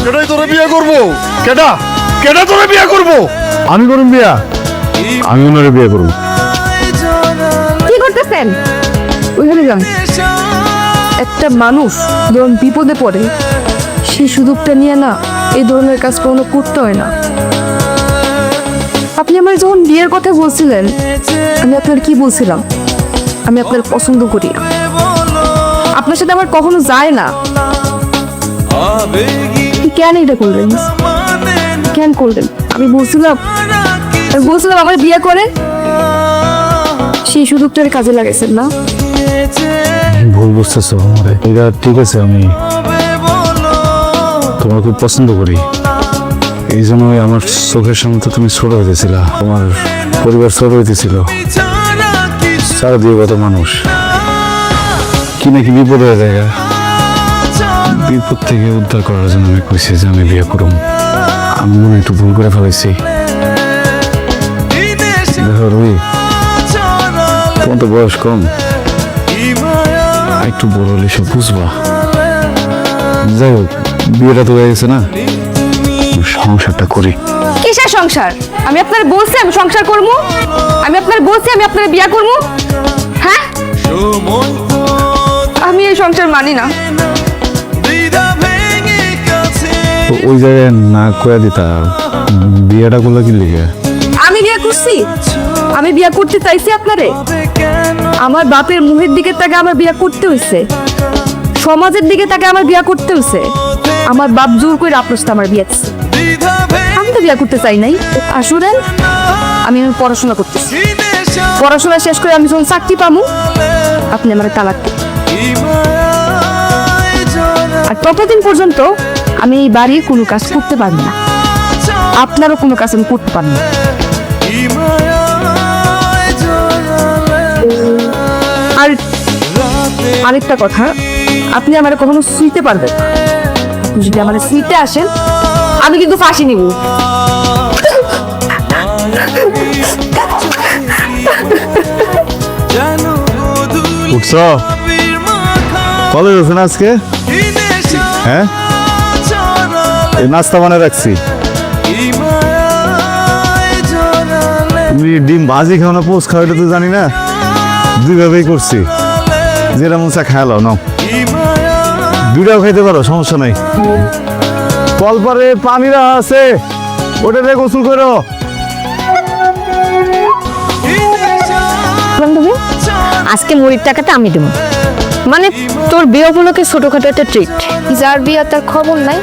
কেডাই তোরে বিয়ে করবো? কেডা কেডা তোরে বিয়ে করবো? আমি করুন বিয়া, আমি ওনারে বিয়ে করব। কি করতেছেন? ওইখানে যান। একটা মানুষ যখন বিপদে পড়ে সেই সুযোগটা নিয়ে না এই ধরনের কাজ কোনো করতে হয় না। আপনি আমার যখন বিয়ের কথা বলছিলেন, আমি আপনার কি বলছিলাম? আমি আপনার পছন্দ করি না, আপনার সাথে আমার কখনো যায় না। কেন এটা করলেন? কেন করলেন? আমি বলছিলাম আমার বিয়ে করে সেই সুযোগটার কাজে লাগাইছেন না। ভুল বুঝতেছো আমারে। এটা ঠিক আছে, আমি তোমার খুব পছন্দ করি, এই জন্যই আমার চোখের সামনে তো তুমি ছোট হইতেছিল, আমার পরিবার ছোট হইতেছিল, চারদিকে কত মানুষ, কি নাকি বিপদ হয়ে যায়। বিপদ থেকে উদ্ধার করার জন্য আমি কইছি যে আমি বিয়ে করুম। আমি মনে হয় একটু ভুল করে ফেলেছি। দেখো রুই, তোমার তো বয়স কম, একটু বড় হলে সব বুঝবা। যাই হোক, বিয়েটা তো হয়ে গেছে না, সংসারটা করি। কিসের সংসার? আমি আপনার বলছি আমি সংসার করবো, আমি আপনার বলছি আমি আপনার বিয়ে করবো। হ্যাঁ, আমি এই সংসার মানি না। ওই জায়গায় না কয়া দিতা, বিয়েটা করলে কি লিখে? আমি বিয়ে করছি, আমি বিয়ে করতে চাইছি আপনারে। আমার বাপের মুখের দিকে তাকে আমার বিয়ে করতে হইছে, সমাজের দিকে তাকে আমার বিয়ে করতে হইছে। আমার বাপ জোর করে আপনার সাথে আমার বিয়ে দিচ্ছে। আমি তো বিয়ে করতে চাই নাই। আসলে আমি পড়াশোনা করতেছি, পড়াশোনা শেষ করে আমি যখন চাকরি পাবো আপনি আমার তালাক দিন। আর ততদিন পর্যন্ত আমি এই বাড়ির কোনো কাজ করতে পারবো না, আপনারও কোনো কাজ আমি করতে পারবো না। আর আরেকটা কথা, আপনি আমার কখনো শুইতে পারবেন না। আপনি যদি আমার শুইতে আসেন আমি কিন্তু ফাঁসি নিব। উঠছ কলেজ আছে না আজকে? হ্যাঁ, এই নাস্তা বানিয়ে রাখছি। তুমি ডিম ভাজি খাও না পোস্ট খাও এটা তো জানি না, দুইভাবেই করছি, যেটা মন চা খায় নাও, দুইটাও খাইতে পারো, সমস্যা নাই। কলপারে পানি রাখা আছে, ওটাতে গোসল করো। আজকে মুড়ির টাকাটা আমি দেবো, মানে তোর বিয়ে উপলক্ষে ছোটখাটো একটা ট্রিট। যার বিয়ে তার খবর নাই।